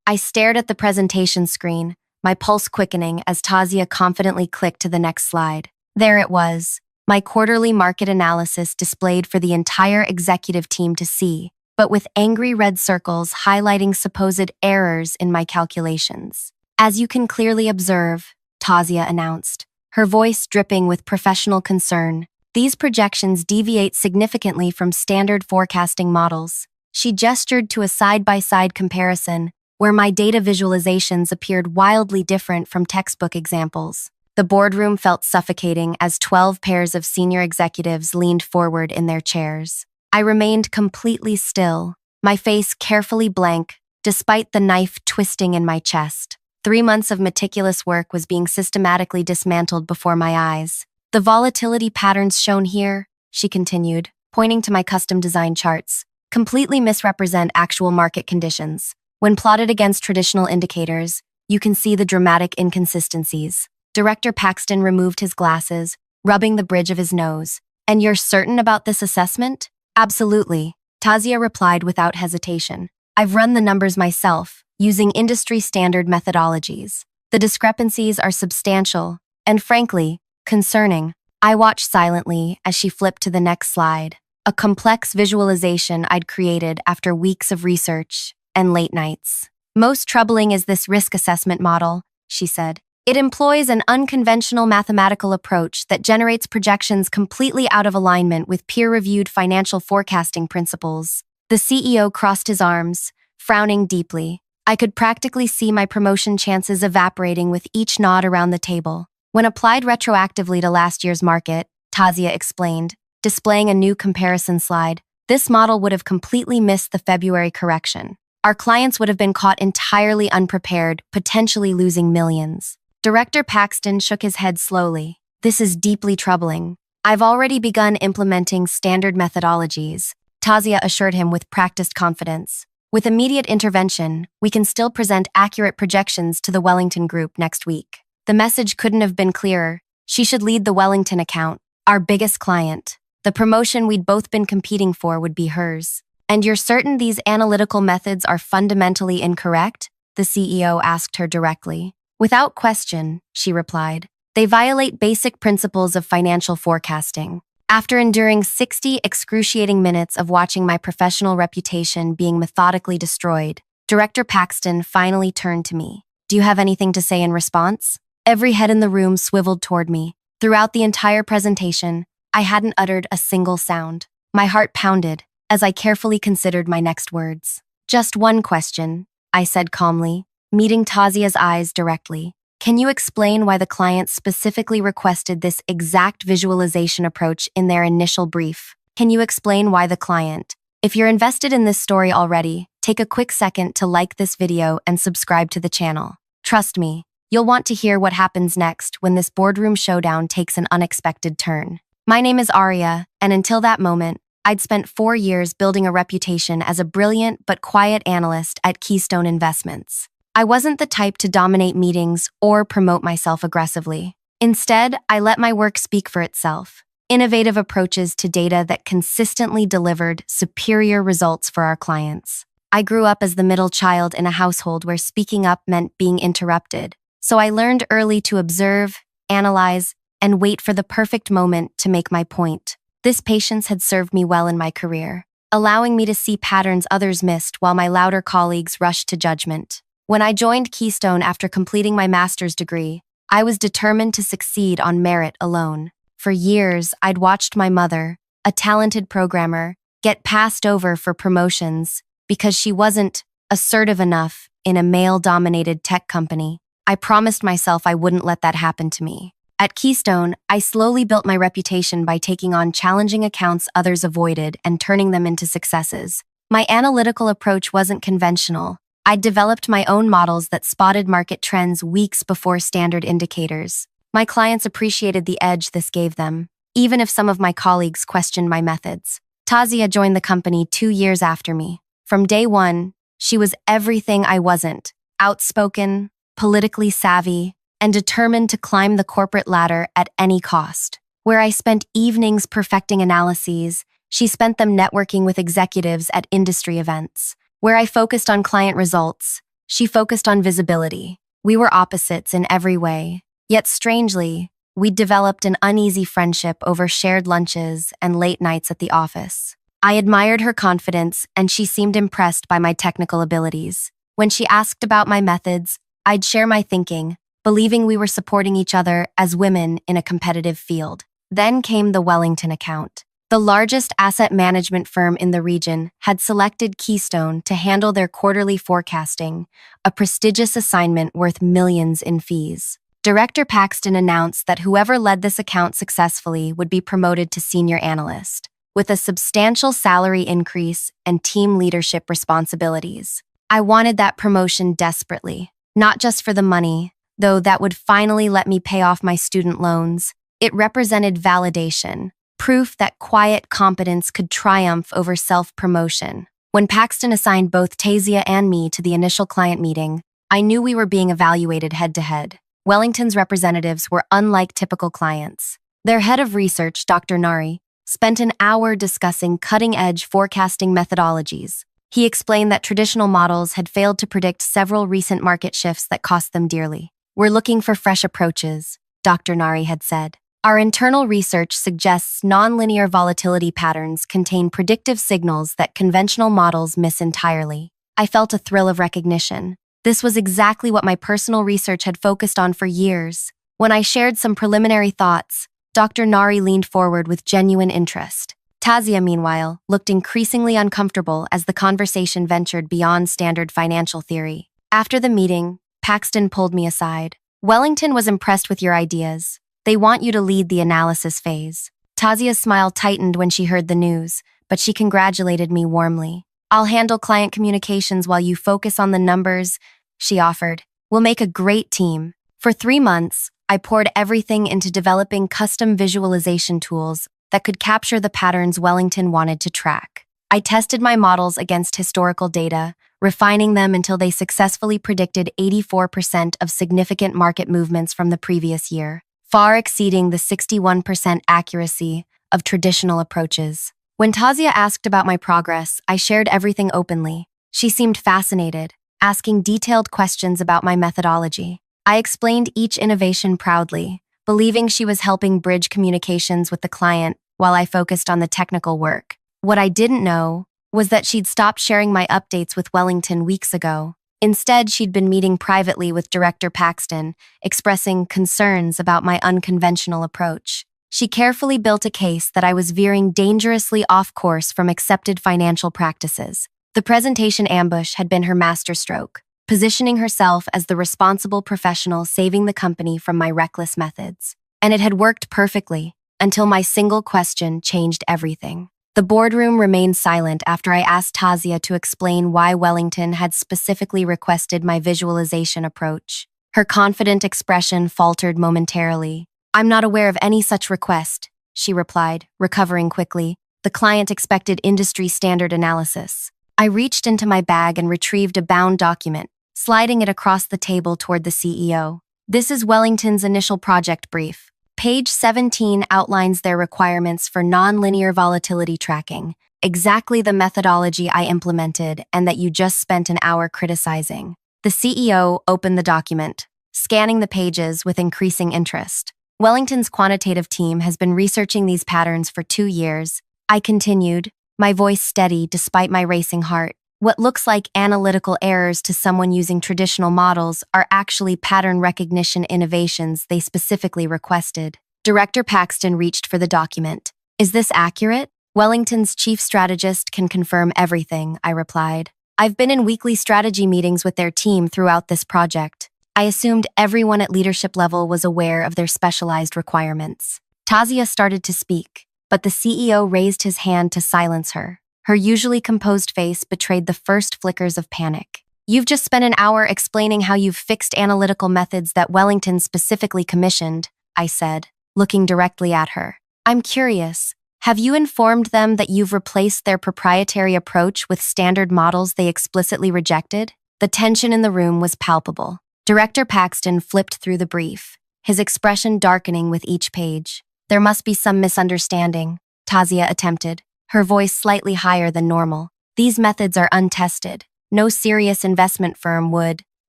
I stared at the presentation screen, my pulse quickening as Tazia confidently clicked to the next slide. There it was, my quarterly market analysis displayed for the entire executive team to see, but with angry red circles highlighting supposed errors in my calculations. As you can clearly observe, Tazia announced, her voice dripping with professional concern, these projections deviate significantly from standard forecasting models. She gestured to a side-by-side comparison where my data visualizations appeared wildly different from textbook examples. The boardroom felt suffocating as 12 pairs of senior executives leaned forward in their chairs. I remained completely still, my face carefully blank, despite the knife twisting in my chest. 3 months of meticulous work was being systematically dismantled before my eyes. The volatility patterns shown here, she continued, pointing to my custom-designed charts, completely misrepresent actual market conditions. When plotted against traditional indicators, you can see the dramatic inconsistencies. Director Paxton removed his glasses, rubbing the bridge of his nose. And you're certain about this assessment? Absolutely, Tazia replied without hesitation. I've run the numbers myself, using industry-standard methodologies. The discrepancies are substantial, and frankly, concerning. I watched silently as she flipped to the next slide, a complex visualization I'd created after weeks of research and late nights. Most troubling is this risk assessment model, she said. It employs an unconventional mathematical approach that generates projections completely out of alignment with peer-reviewed financial forecasting principles. The CEO crossed his arms, frowning deeply. I could practically see my promotion chances evaporating with each nod around the table. When applied retroactively to last year's market, Tazia explained, displaying a new comparison slide, this model would have completely missed the February correction. Our clients would have been caught entirely unprepared, potentially losing millions. Director Paxton shook his head slowly. This is deeply troubling. I've already begun implementing standard methodologies, Tazia assured him with practiced confidence. With immediate intervention, we can still present accurate projections to the Wellington Group next week. The message couldn't have been clearer. She should lead the Wellington account, our biggest client. The promotion we'd both been competing for would be hers. And you're certain these analytical methods are fundamentally incorrect? The CEO asked her directly. Without question, she replied. They violate basic principles of financial forecasting. After enduring 60 excruciating minutes of watching my professional reputation being methodically destroyed, Director Paxton finally turned to me. Do you have anything to say in response? Every head in the room swiveled toward me. Throughout the entire presentation, I hadn't uttered a single sound. My heart pounded as I carefully considered my next words. Just one question, I said calmly, meeting Tazia's eyes directly. Can you explain why the client specifically requested this exact visualization approach in their initial brief? Can you explain why the client? If you're invested in this story already, take a quick second to like this video and subscribe to the channel. Trust me, you'll want to hear what happens next when this boardroom showdown takes an unexpected turn. My name is Arya, and until that moment, I'd spent 4 years building a reputation as a brilliant but quiet analyst at Keystone Investments. I wasn't the type to dominate meetings or promote myself aggressively. Instead, I let my work speak for itself. Innovative approaches to data that consistently delivered superior results for our clients. I grew up as the middle child in a household where speaking up meant being interrupted. So I learned early to observe, analyze, and wait for the perfect moment to make my point. This patience had served me well in my career, allowing me to see patterns others missed while my louder colleagues rushed to judgment. When I joined Keystone after completing my master's degree, I was determined to succeed on merit alone. For years, I'd watched my mother, a talented programmer, get passed over for promotions because she wasn't assertive enough in a male-dominated tech company. I promised myself I wouldn't let that happen to me. At Keystone, I slowly built my reputation by taking on challenging accounts others avoided and turning them into successes. My analytical approach wasn't conventional. I'd developed my own models that spotted market trends weeks before standard indicators. My clients appreciated the edge this gave them, even if some of my colleagues questioned my methods. Tazia joined the company 2 years after me. From day one, she was everything I wasn't: outspoken, politically savvy, and determined to climb the corporate ladder at any cost. Where I spent evenings perfecting analyses, she spent them networking with executives at industry events. Where I focused on client results, She focused on visibility. We were opposites in every way. Yet strangely, we'd developed an uneasy friendship over shared lunches and late nights at the office. I admired her confidence, and she seemed impressed by my technical abilities. When she asked about my methods, I'd share my thinking, believing we were supporting each other as women in a competitive field. Then came the Wellington account. The largest asset management firm in the region had selected Keystone to handle their quarterly forecasting, a prestigious assignment worth millions in fees. Director Paxton announced that whoever led this account successfully would be promoted to senior analyst, with a substantial salary increase and team leadership responsibilities. I wanted that promotion desperately, not just for the money, though that would finally let me pay off my student loans. It represented validation, proof that quiet competence could triumph over self-promotion. When Paxton assigned both Tasia and me to the initial client meeting, I knew we were being evaluated head-to-head. Wellington's representatives were unlike typical clients. Their head of research, Dr. Nari, spent an hour discussing cutting-edge forecasting methodologies. He explained that traditional models had failed to predict several recent market shifts that cost them dearly. "We're looking for fresh approaches," Dr. Nari had said. "Our internal research suggests nonlinear volatility patterns contain predictive signals that conventional models miss entirely." I felt a thrill of recognition. This was exactly what my personal research had focused on for years. When I shared some preliminary thoughts, Dr. Nari leaned forward with genuine interest. Tasia, meanwhile, looked increasingly uncomfortable as the conversation ventured beyond standard financial theory. After the meeting, Paxton pulled me aside. "Wellington was impressed with your ideas. They want you to lead the analysis phase." Tasia's smile tightened when she heard the news, but she congratulated me warmly. "I'll handle client communications while you focus on the numbers," she offered. "We'll make a great team." For 3 months, I poured everything into developing custom visualization tools that could capture the patterns Wellington wanted to track. I tested my models against historical data, refining them until they successfully predicted 84% of significant market movements from the previous year, far exceeding the 61% accuracy of traditional approaches. When Tasia asked about my progress, I shared everything openly. She seemed fascinated, asking detailed questions about my methodology. I explained each innovation proudly, believing she was helping bridge communications with the client while I focused on the technical work. What I didn't know was that she'd stopped sharing my updates with Wellington weeks ago. Instead, she'd been meeting privately with Director Paxton, expressing concerns about my unconventional approach. She carefully built a case that I was veering dangerously off course from accepted financial practices. The presentation ambush had been her masterstroke, positioning herself as the responsible professional saving the company from my reckless methods. And it had worked perfectly, until my single question changed everything. The boardroom remained silent after I asked Tasia to explain why Wellington had specifically requested my visualization approach. Her confident expression faltered momentarily. "I'm not aware of any such request," she replied, recovering quickly. "The client expected industry-standard analysis." I reached into my bag and retrieved a bound document, sliding it across the table toward the CEO. "This is Wellington's initial project brief. Page 17 outlines their requirements for nonlinear volatility tracking, exactly the methodology I implemented and that you just spent an hour criticizing." The CEO opened the document, scanning the pages with increasing interest. "Wellington's quantitative team has been researching these patterns for 2 years," I continued, my voice steady despite my racing heart. "What looks like analytical errors to someone using traditional models are actually pattern recognition innovations they specifically requested." Director Paxton reached for the document. "Is this accurate?" "Wellington's chief strategist can confirm everything," I replied. "I've been in weekly strategy meetings with their team throughout this project. I assumed everyone at leadership level was aware of their specialized requirements." Tasia started to speak, but the CEO raised his hand to silence her. Her usually composed face betrayed the first flickers of panic. "You've just spent an hour explaining how you've fixed analytical methods that Wellington specifically commissioned," I said, looking directly at her. "I'm curious, have you informed them that you've replaced their proprietary approach with standard models they explicitly rejected?" The tension in the room was palpable. Director Paxton flipped through the brief, his expression darkening with each page. "There must be some misunderstanding," Tasia attempted, her voice slightly higher than normal. "These methods are untested. No serious investment firm would."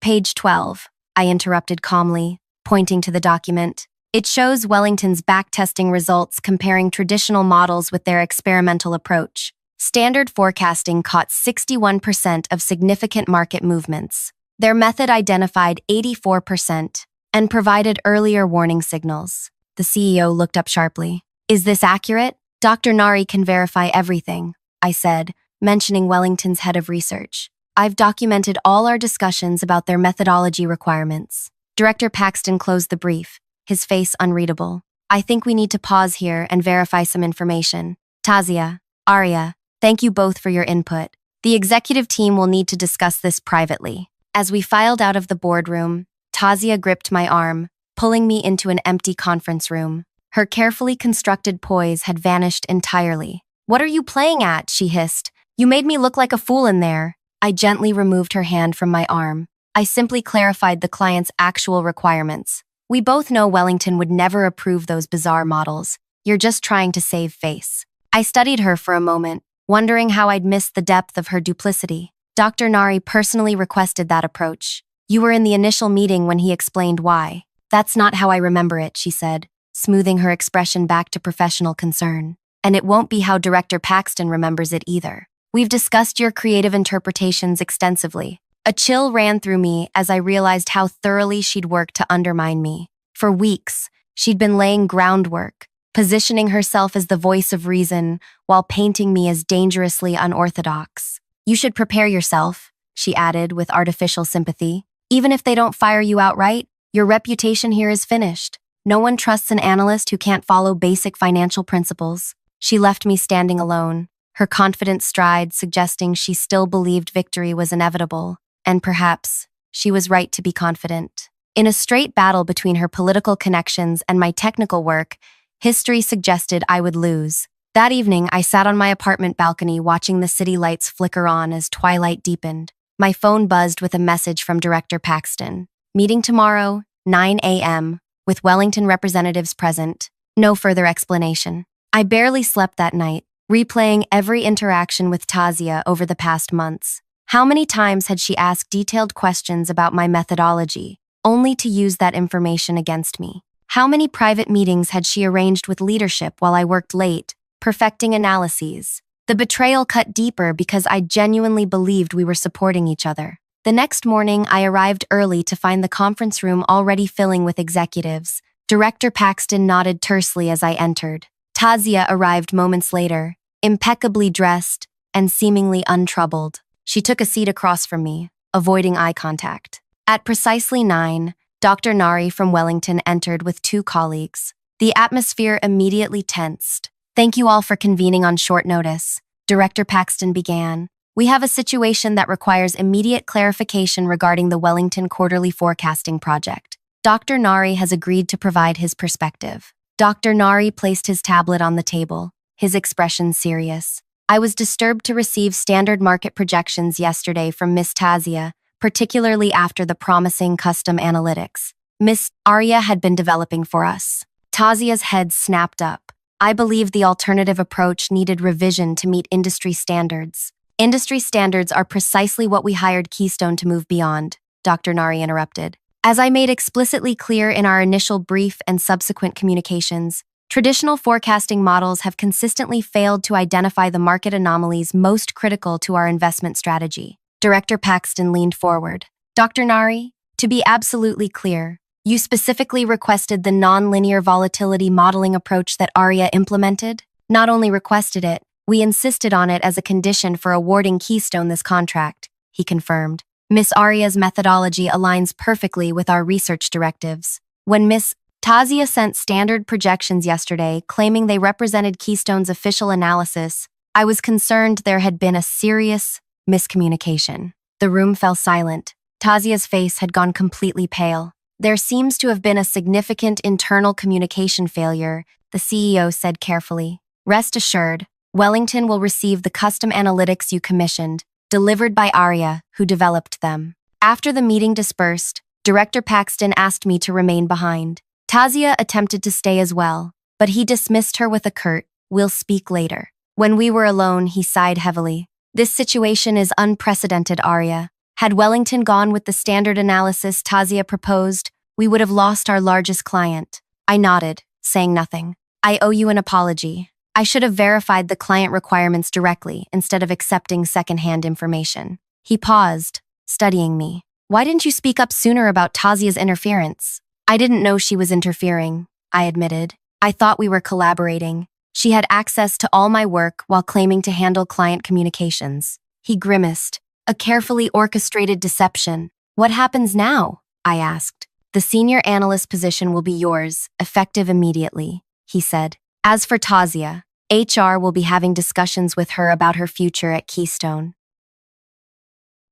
Page 12, I interrupted calmly, pointing to the document. It shows Wellington's backtesting results comparing traditional models with their experimental approach. Standard forecasting caught 61% of significant market movements. Their method identified 84% and provided earlier warning signals. The CEO looked up sharply. Is this accurate? Dr. Nari can verify everything, I said, mentioning Wellington's head of research. I've documented all our discussions about their methodology requirements. Director Paxton closed the brief, his face unreadable. I think we need to pause here and verify some information. Tazia, Arya, thank you both for your input. The executive team will need to discuss this privately. As we filed out of the boardroom, Tazia gripped my arm, pulling me into an empty conference room. Her carefully constructed poise had vanished entirely. What are you playing at? She hissed. You made me look like a fool in there. I gently removed her hand from my arm. I simply clarified the client's actual requirements. We both know Wellington would never approve those bizarre models. You're just trying to save face. I studied her for a moment, wondering how I'd missed the depth of her duplicity. Dr. Nari personally requested that approach. You were in the initial meeting when he explained why. That's not how I remember it, she said, smoothing her expression back to professional concern. And it won't be how Director Paxton remembers it either. We've discussed your creative interpretations extensively. A chill ran through me as I realized how thoroughly she'd worked to undermine me. For weeks, she'd been laying groundwork, positioning herself as the voice of reason while painting me as dangerously unorthodox. You should prepare yourself, she added with artificial sympathy. Even if they don't fire you outright, your reputation here is finished. No one trusts an analyst who can't follow basic financial principles. She left me standing alone, her confident stride suggesting she still believed victory was inevitable, and perhaps she was right to be confident. In a straight battle between her political connections and my technical work, history suggested I would lose. That evening, I sat on my apartment balcony watching the city lights flicker on as twilight deepened. My phone buzzed with a message from Director Paxton. Meeting tomorrow, 9 a.m., with Wellington representatives present. No further explanation. I barely slept that night, replaying every interaction with Tazia over the past months. How many times had she asked detailed questions about my methodology, only to use that information against me? How many private meetings had she arranged with leadership while I worked late, perfecting analyses? The betrayal cut deeper because I genuinely believed we were supporting each other. The next morning, I arrived early to find the conference room already filling with executives. Director Paxton nodded tersely as I entered. Tazia arrived moments later, impeccably dressed and seemingly untroubled. She took a seat across from me, avoiding eye contact. At precisely 9, Dr. Nari from Wellington entered with 2 colleagues. The atmosphere immediately tensed. Thank you all for convening on short notice, Director Paxton began. We have a situation that requires immediate clarification regarding the Wellington quarterly forecasting project. Dr. Nari has agreed to provide his perspective. Dr. Nari placed his tablet on the table, his expression serious. I was disturbed to receive standard market projections yesterday from Miss Tazia, particularly after the promising custom analytics Miss Arya had been developing for us. Tazia's head snapped up. I believe the alternative approach needed revision to meet industry standards. Industry standards are precisely what we hired Keystone to move beyond, Dr. Nari interrupted. As I made explicitly clear in our initial brief and subsequent communications, traditional forecasting models have consistently failed to identify the market anomalies most critical to our investment strategy. Director Paxton leaned forward. Dr. Nari, to be absolutely clear, you specifically requested the nonlinear volatility modeling approach that Arya implemented? Not only requested it, we insisted on it as a condition for awarding Keystone this contract, he confirmed. Miss Arya's methodology aligns perfectly with our research directives. When Miss Tazia sent standard projections yesterday claiming they represented Keystone's official analysis, I was concerned there had been a serious miscommunication. The room fell silent. Tazia's face had gone completely pale. There seems to have been a significant internal communication failure, the CEO said carefully. Rest assured, Wellington will receive the custom analytics you commissioned, delivered by Arya, who developed them. After the meeting dispersed, Director Paxton asked me to remain behind. Tazia attempted to stay as well, but he dismissed her with a curt, "We'll speak later." When we were alone, he sighed heavily. This situation is unprecedented, Arya. Had Wellington gone with the standard analysis Tazia proposed, we would have lost our largest client. I nodded, saying nothing. I owe you an apology. I should have verified the client requirements directly instead of accepting secondhand information. He paused, studying me. Why didn't you speak up sooner about Tazia's interference? I didn't know she was interfering, I admitted. I thought we were collaborating. She had access to all my work while claiming to handle client communications. He grimaced. A carefully orchestrated deception. What happens now? I asked. The senior analyst position will be yours, effective immediately, he said. As for Tazia, HR will be having discussions with her about her future at Keystone.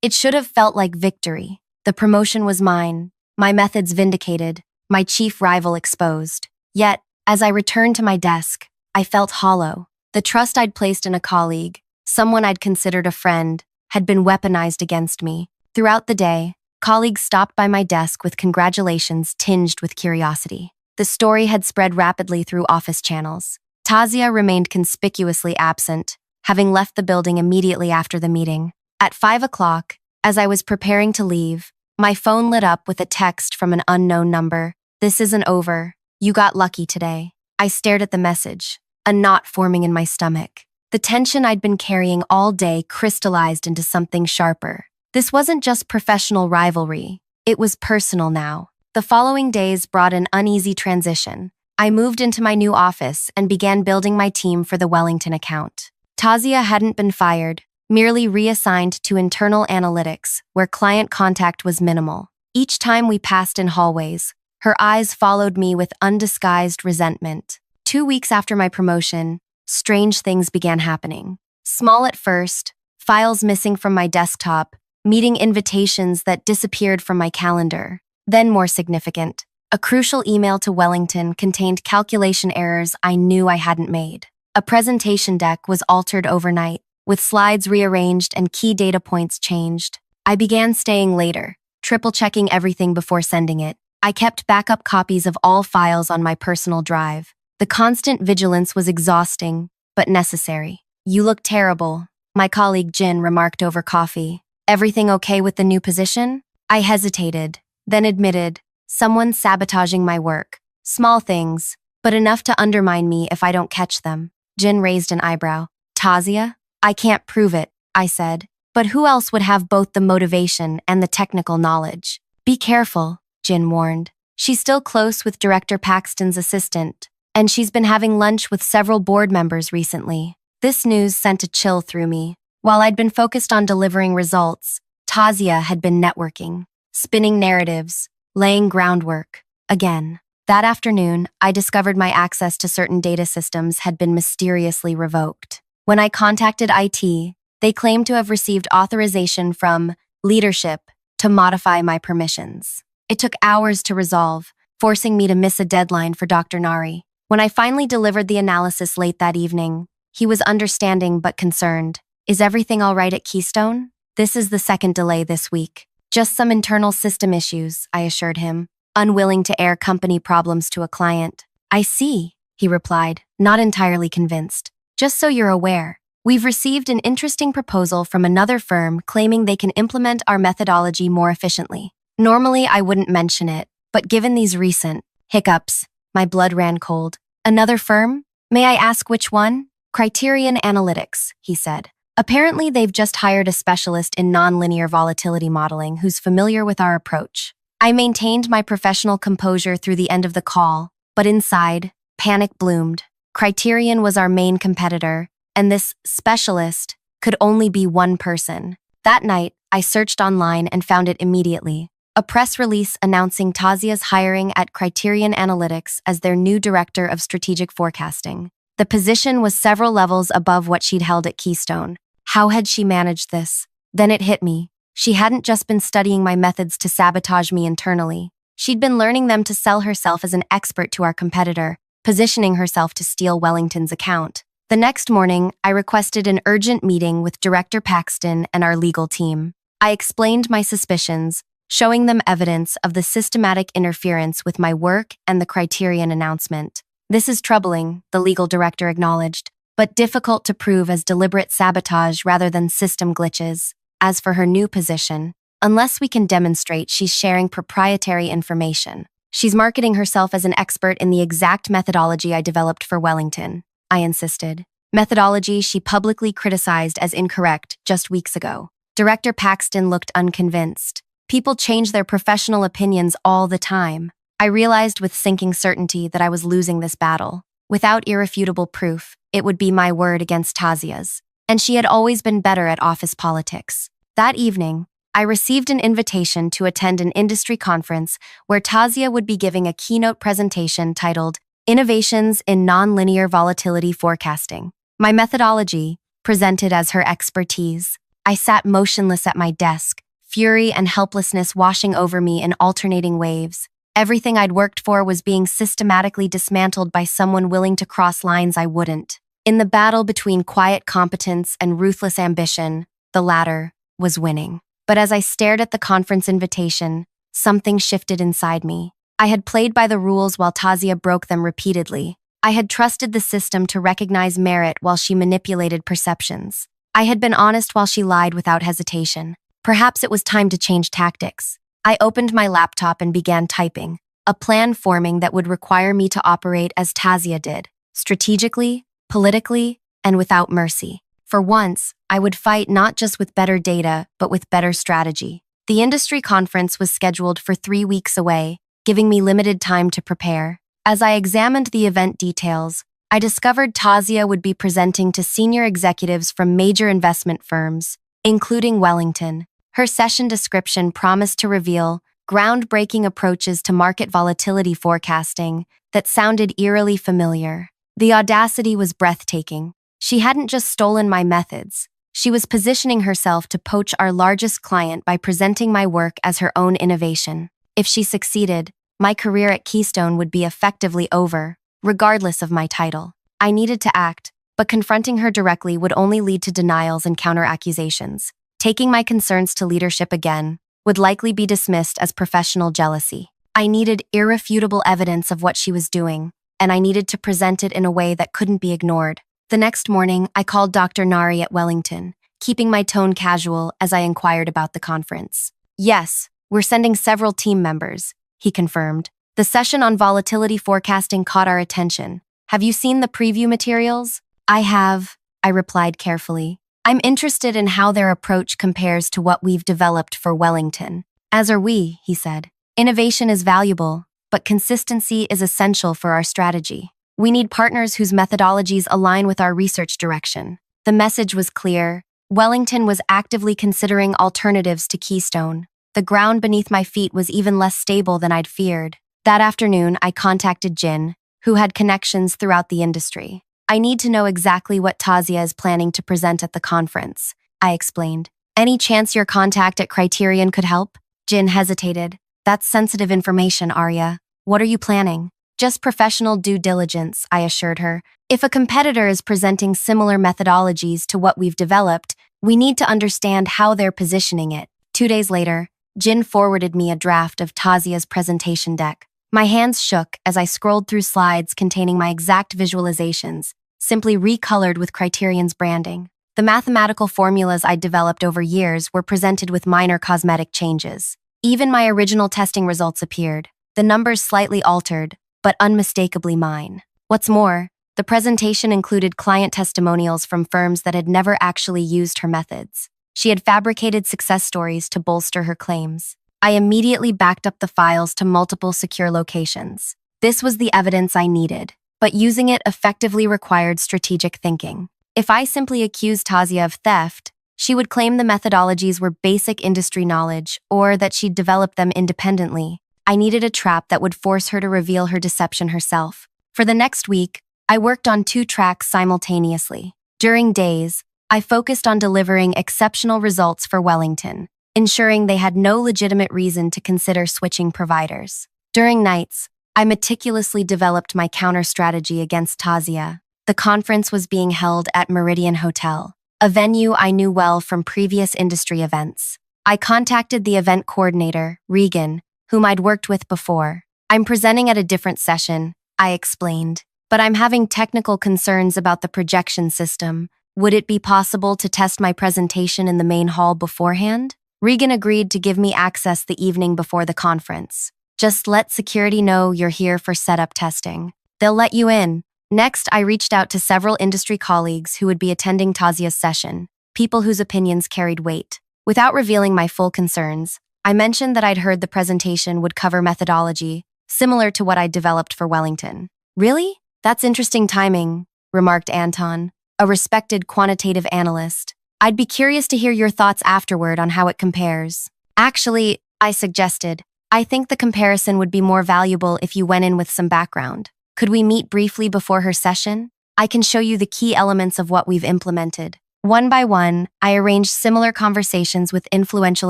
It should have felt like victory. The promotion was mine, my methods vindicated, my chief rival exposed. Yet, as I returned to my desk, I felt hollow. The trust I'd placed in a colleague, someone I'd considered a friend, had been weaponized against me. Throughout the day, colleagues stopped by my desk with congratulations tinged with curiosity. The story had spread rapidly through office channels. Tazia remained conspicuously absent, having left the building immediately after the meeting. At 5 o'clock, as I was preparing to leave, my phone lit up with a text from an unknown number. This isn't over. You got lucky today. I stared at the message, a knot forming in my stomach. The tension I'd been carrying all day crystallized into something sharper. This wasn't just professional rivalry. It was personal now. The following days brought an uneasy transition. I moved into my new office and began building my team for the Wellington account. Tazia hadn't been fired, merely reassigned to internal analytics, where client contact was minimal. Each time we passed in hallways, her eyes followed me with undisguised resentment. 2 weeks after my promotion, strange things began happening. Small at first, files missing from my desktop, meeting invitations that disappeared from my calendar. Then more significant, a crucial email to Wellington contained calculation errors I knew I hadn't made. A presentation deck was altered overnight, with slides rearranged and key data points changed. I began staying later, triple-checking everything before sending it. I kept backup copies of all files on my personal drive. The constant vigilance was exhausting, but necessary. You look terrible, my colleague Jin remarked over coffee. Everything okay with the new position? I hesitated, then admitted, someone's sabotaging my work. Small things, but enough to undermine me if I don't catch them. Jin raised an eyebrow. Tazia? I can't prove it, I said. But who else would have both the motivation and the technical knowledge? Be careful, Jin warned. She's still close with Director Paxton's assistant, and she's been having lunch with several board members recently. This news sent a chill through me. While I'd been focused on delivering results, Tazia had been networking, spinning narratives, laying groundwork. Again, that afternoon, I discovered my access to certain data systems had been mysteriously revoked. When I contacted IT, they claimed to have received authorization from leadership to modify my permissions. It took hours to resolve, forcing me to miss a deadline for Dr. Nari. When I finally delivered the analysis late that evening, he was understanding but concerned. Is everything all right at Keystone? This is the second delay this week. Just some internal system issues, I assured him, unwilling to air company problems to a client. I see, he replied, not entirely convinced. Just so you're aware, we've received an interesting proposal from another firm claiming they can implement our methodology more efficiently. Normally, I wouldn't mention it, but given these recent hiccups, my blood ran cold. Another firm? May I ask which one? Criterion Analytics, he said. Apparently, they've just hired a specialist in nonlinear volatility modeling who's familiar with our approach. I maintained my professional composure through the end of the call, but inside, panic bloomed. Criterion was our main competitor, and this specialist could only be one person. That night, I searched online and found it immediately. A press release announcing Tazia's hiring at Criterion Analytics as their new director of strategic forecasting. The position was several levels above what she'd held at Keystone. How had she managed this? Then it hit me. She hadn't just been studying my methods to sabotage me internally. She'd been learning them to sell herself as an expert to our competitor, positioning herself to steal Wellington's account. The next morning, I requested an urgent meeting with Director Paxton and our legal team. I explained my suspicions, showing them evidence of the systematic interference with my work and the Criterion announcement. This is troubling, the legal director acknowledged, but difficult to prove as deliberate sabotage rather than system glitches. As for her new position, unless we can demonstrate she's sharing proprietary information. She's marketing herself as an expert in the exact methodology I developed for Wellington, I insisted. Methodology she publicly criticized as incorrect just weeks ago. Director Paxton looked unconvinced. People change their professional opinions all the time. I realized with sinking certainty that I was losing this battle. Without irrefutable proof, it would be my word against Tazia's. And she had always been better at office politics. That evening, I received an invitation to attend an industry conference where Tazia would be giving a keynote presentation titled Innovations in Nonlinear Volatility Forecasting. My methodology, presented as her expertise. I sat motionless at my desk, fury and helplessness washing over me in alternating waves. Everything I'd worked for was being systematically dismantled by someone willing to cross lines I wouldn't. In the battle between quiet competence and ruthless ambition, the latter was winning. But as I stared at the conference invitation, something shifted inside me. I had played by the rules while Tazia broke them repeatedly. I had trusted the system to recognize merit while she manipulated perceptions. I had been honest while she lied without hesitation. Perhaps it was time to change tactics. I opened my laptop and began typing, a plan forming that would require me to operate as Tazia did, strategically, politically, and without mercy. For once, I would fight not just with better data, but with better strategy. The industry conference was scheduled for 3 weeks away, giving me limited time to prepare. As I examined the event details, I discovered Tazia would be presenting to senior executives from major investment firms, including Wellington. Her session description promised to reveal groundbreaking approaches to market volatility forecasting that sounded eerily familiar. The audacity was breathtaking. She hadn't just stolen my methods. She was positioning herself to poach our largest client by presenting my work as her own innovation. If she succeeded, my career at Keystone would be effectively over, regardless of my title. I needed to act, but confronting her directly would only lead to denials and counter-accusations. Taking my concerns to leadership again would likely be dismissed as professional jealousy. I needed irrefutable evidence of what she was doing, and I needed to present it in a way that couldn't be ignored. The next morning, I called Dr. Nari at Wellington, keeping my tone casual as I inquired about the conference. Yes, we're sending several team members, he confirmed. The session on volatility forecasting caught our attention. Have you seen the preview materials? I have, I replied carefully. I'm interested in how their approach compares to what we've developed for Wellington. As are we, he said. Innovation is valuable, but consistency is essential for our strategy. We need partners whose methodologies align with our research direction. The message was clear. Wellington was actively considering alternatives to Keystone. The ground beneath my feet was even less stable than I'd feared. That afternoon, I contacted Jin, who had connections throughout the industry. I need to know exactly what Tazia is planning to present at the conference, I explained. Any chance your contact at Criterion could help? Jin hesitated. That's sensitive information, Arya. What are you planning? Just professional due diligence, I assured her. If a competitor is presenting similar methodologies to what we've developed, we need to understand how they're positioning it. 2 days later, Jin forwarded me a draft of Tazia's presentation deck. My hands shook as I scrolled through slides containing my exact visualizations, simply recolored with Criterion's branding. The mathematical formulas I'd developed over years were presented with minor cosmetic changes. Even my original testing results appeared, the numbers slightly altered, but unmistakably mine. What's more, the presentation included client testimonials from firms that had never actually used her methods. She had fabricated success stories to bolster her claims. I immediately backed up the files to multiple secure locations. This was the evidence I needed, but using it effectively required strategic thinking. If I simply accused Tazia of theft, she would claim the methodologies were basic industry knowledge or that she'd developed them independently. I needed a trap that would force her to reveal her deception herself. For the next week, I worked on 2 tracks simultaneously. During days, I focused on delivering exceptional results for Wellington, ensuring they had no legitimate reason to consider switching providers. During nights, I meticulously developed my counter-strategy against Tazia. The conference was being held at Meridian Hotel, a venue I knew well from previous industry events. I contacted the event coordinator, Regan, whom I'd worked with before. I'm presenting at a different session, I explained, but I'm having technical concerns about the projection system. Would it be possible to test my presentation in the main hall beforehand? Regan agreed to give me access the evening before the conference. Just let security know you're here for setup testing. They'll let you in. Next, I reached out to several industry colleagues who would be attending Tazia's session, people whose opinions carried weight. Without revealing my full concerns, I mentioned that I'd heard the presentation would cover methodology, similar to what I'd developed for Wellington. Really? That's interesting timing, remarked Anton, a respected quantitative analyst. I'd be curious to hear your thoughts afterward on how it compares. Actually, I suggested, I think the comparison would be more valuable if you went in with some background. Could we meet briefly before her session? I can show you the key elements of what we've implemented. One by one, I arranged similar conversations with influential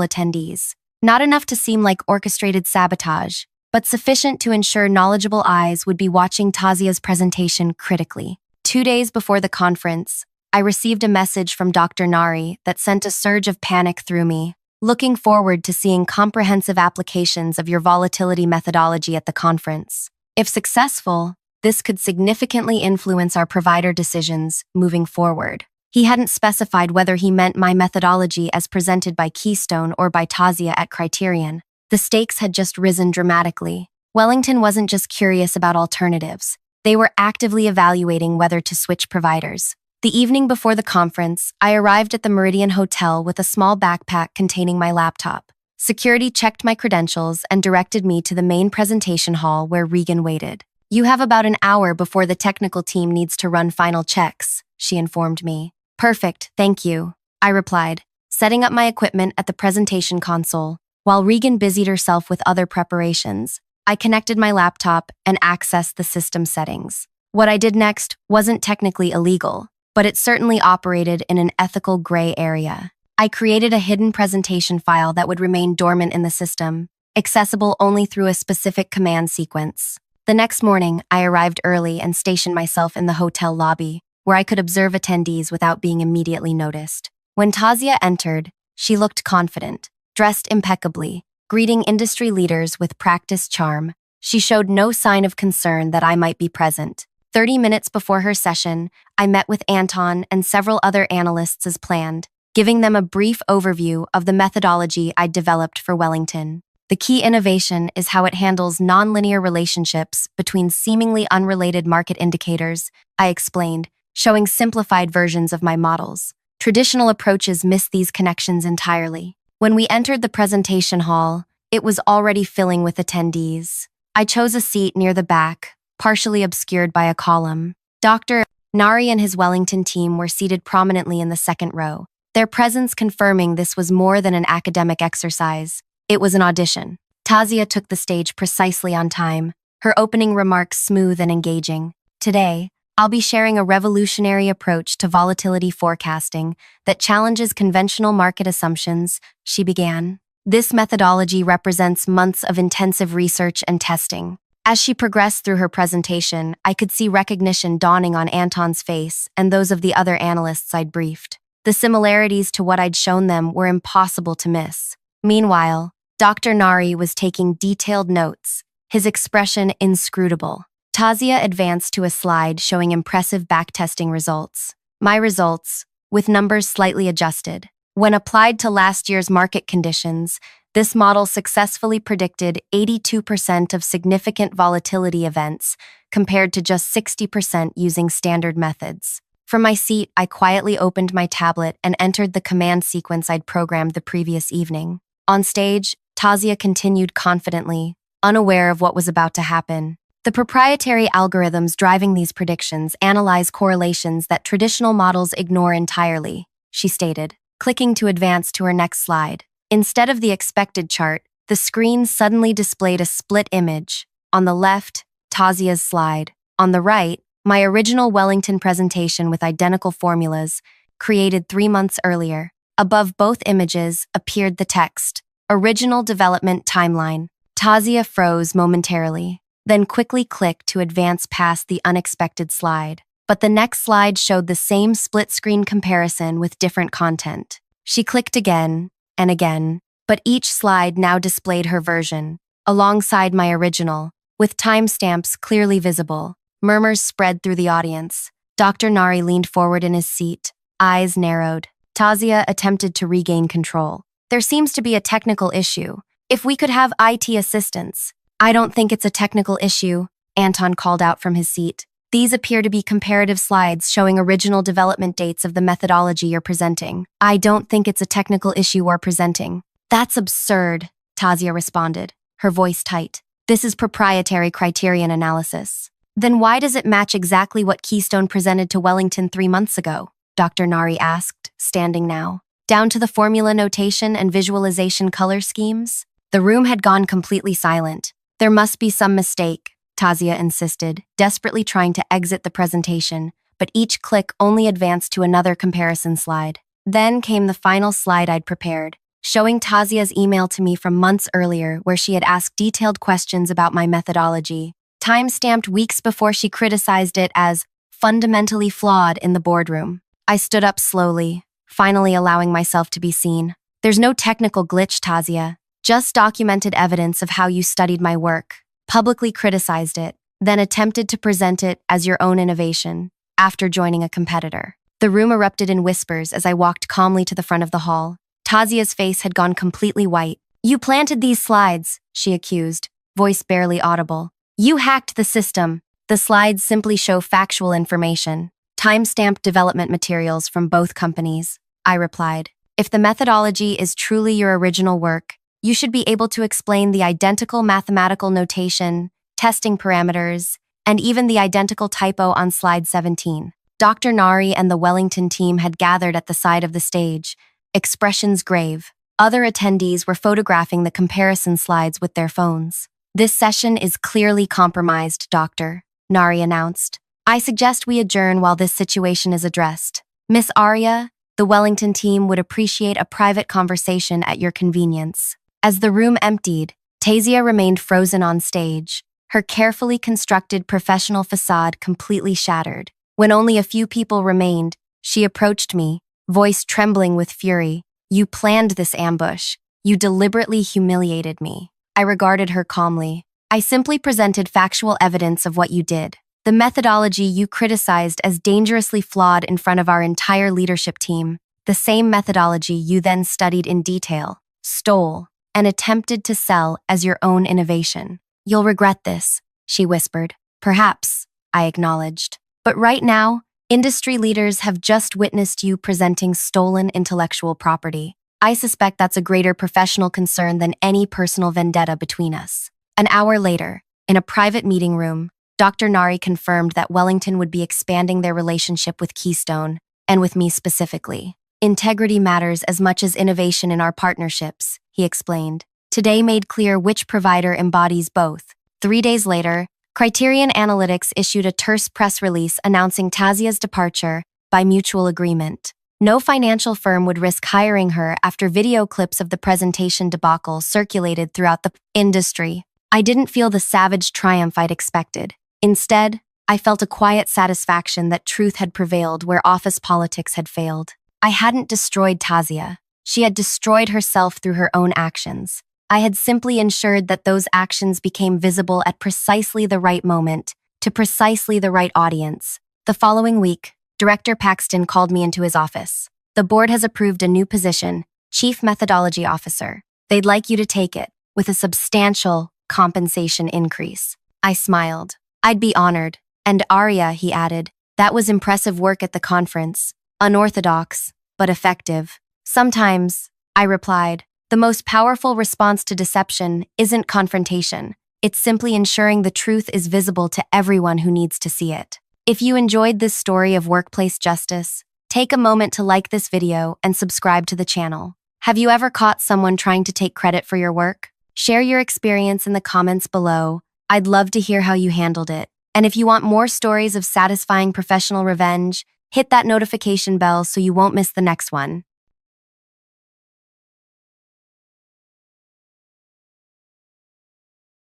attendees. Not enough to seem like orchestrated sabotage, but sufficient to ensure knowledgeable eyes would be watching Tazia's presentation critically. 2 days before the conference, I received a message from Dr. Nari that sent a surge of panic through me. Looking forward to seeing comprehensive applications of your volatility methodology at the conference. If successful, this could significantly influence our provider decisions moving forward. He hadn't specified whether he meant my methodology as presented by Keystone or by Tazia at Criterion. The stakes had just risen dramatically. Wellington wasn't just curious about alternatives. They were actively evaluating whether to switch providers. The evening before the conference, I arrived at the Meridian Hotel with a small backpack containing my laptop. Security checked my credentials and directed me to the main presentation hall where Regan waited. You have about an hour before the technical team needs to run final checks, she informed me. Perfect, thank you, I replied, setting up my equipment at the presentation console. While Regan busied herself with other preparations, I connected my laptop and accessed the system settings. What I did next wasn't technically illegal, but it certainly operated in an ethical gray area. I created a hidden presentation file that would remain dormant in the system, accessible only through a specific command sequence. The next morning, I arrived early and stationed myself in the hotel lobby, where I could observe attendees without being immediately noticed. When Tazia entered, she looked confident, dressed impeccably, greeting industry leaders with practiced charm. She showed no sign of concern that I might be present. 30 minutes before her session, I met with Anton and several other analysts as planned, giving them a brief overview of the methodology I'd developed for Wellington. The key innovation is how it handles nonlinear relationships between seemingly unrelated market indicators, I explained, showing simplified versions of my models. Traditional approaches miss these connections entirely. When we entered the presentation hall, it was already filling with attendees. I chose a seat near the back, partially obscured by a column. Dr. Nari and his Wellington team were seated prominently in the second row, their presence confirming this was more than an academic exercise. It was an audition. Tazia took the stage precisely on time, her opening remarks smooth and engaging. Today, I'll be sharing a revolutionary approach to volatility forecasting that challenges conventional market assumptions, she began. This methodology represents months of intensive research and testing. As she progressed through her presentation, I could see recognition dawning on Anton's face and those of the other analysts I'd briefed. The similarities to what I'd shown them were impossible to miss. Meanwhile, Dr. Nari was taking detailed notes, his expression inscrutable. Tazia advanced to a slide showing impressive backtesting results. My results, with numbers slightly adjusted. When applied to last year's market conditions, this model successfully predicted 82% of significant volatility events, compared to just 60% using standard methods. From my seat, I quietly opened my tablet and entered the command sequence I'd programmed the previous evening. On stage, Tazia continued confidently, unaware of what was about to happen. The proprietary algorithms driving these predictions analyze correlations that traditional models ignore entirely, she stated, clicking to advance to her next slide. Instead of the expected chart, the screen suddenly displayed a split image. On the left, Tazia's slide. On the right, my original Wellington presentation with identical formulas, created 3 months earlier. Above both images appeared the text, Original Development Timeline. Tazia froze momentarily, then quickly clicked to advance past the unexpected slide. But the next slide showed the same split-screen comparison with different content. She clicked again and again, but each slide now displayed her version, alongside my original, with timestamps clearly visible. Murmurs spread through the audience. Dr. Nari leaned forward in his seat, eyes narrowed. Tazia attempted to regain control. There seems to be a technical issue. If we could have IT assistance. I don't think it's a technical issue, Anton called out from his seat. These appear to be comparative slides showing original development dates of the methodology you're presenting. I don't think it's a technical issue we're presenting. That's absurd, Tasia responded, her voice tight. This is proprietary criterion analysis. Then why does it match exactly what Keystone presented to Wellington 3 months ago? Dr. Nari asked, standing now. Down to the formula notation and visualization color schemes? The room had gone completely silent. There must be some mistake, Tasia insisted, desperately trying to exit the presentation, but each click only advanced to another comparison slide. Then came the final slide I'd prepared, showing Tasia's email to me from months earlier where she had asked detailed questions about my methodology, time-stamped weeks before she criticized it as fundamentally flawed in the boardroom. I stood up slowly, finally allowing myself to be seen. There's no technical glitch, Tasia, just documented evidence of how you studied my work, publicly criticized it, then attempted to present it as your own innovation after joining a competitor. The room erupted in whispers as I walked calmly to the front of the hall. Tasia's face had gone completely white. You planted these slides, she accused, voice barely audible. You hacked the system. The slides simply show factual information, time-stamped development materials from both companies, I replied. If the methodology is truly your original work, you should be able to explain the identical mathematical notation, testing parameters, and even the identical typo on slide 17. Dr. Nari and the Wellington team had gathered at the side of the stage, expressions grave. Other attendees were photographing the comparison slides with their phones. This session is clearly compromised, Doctor, Nari announced. I suggest we adjourn while this situation is addressed. Miss Arya, the Wellington team would appreciate a private conversation at your convenience. As the room emptied, Tasia remained frozen on stage, her carefully constructed professional facade completely shattered. When only a few people remained, she approached me, voice trembling with fury. You planned this ambush. You deliberately humiliated me. I regarded her calmly. I simply presented factual evidence of what you did. The methodology you criticized as dangerously flawed in front of our entire leadership team, the same methodology you then studied in detail, stole, and attempted to sell as your own innovation. You'll regret this, she whispered. Perhaps, I acknowledged. But right now, industry leaders have just witnessed you presenting stolen intellectual property. I suspect that's a greater professional concern than any personal vendetta between us. An hour later, in a private meeting room, Dr. Nari confirmed that Wellington would be expanding their relationship with Keystone, and with me specifically. Integrity matters as much as innovation in our partnerships, he explained. Today made clear which provider embodies both. 3 days later, Criterion Analytics issued a terse press release announcing Tasia's departure by mutual agreement. No financial firm would risk hiring her after video clips of the presentation debacle circulated throughout the industry. I didn't feel the savage triumph I'd expected. Instead, I felt a quiet satisfaction that truth had prevailed where office politics had failed. I hadn't destroyed Tasia. She had destroyed herself through her own actions. I had simply ensured that those actions became visible at precisely the right moment, to precisely the right audience. The following week, Director Paxton called me into his office. The board has approved a new position, Chief Methodology Officer. They'd like you to take it, with a substantial compensation increase. I smiled. I'd be honored. And Arya, he added, that was impressive work at the conference. Unorthodox, but effective. Sometimes, I replied, the most powerful response to deception isn't confrontation. It's simply ensuring the truth is visible to everyone who needs to see it. If you enjoyed this story of workplace justice, take a moment to like this video and subscribe to the channel. Have you ever caught someone trying to take credit for your work? Share your experience in the comments below. I'd love to hear how you handled it. And if you want more stories of satisfying professional revenge, hit that notification bell so you won't miss the next one.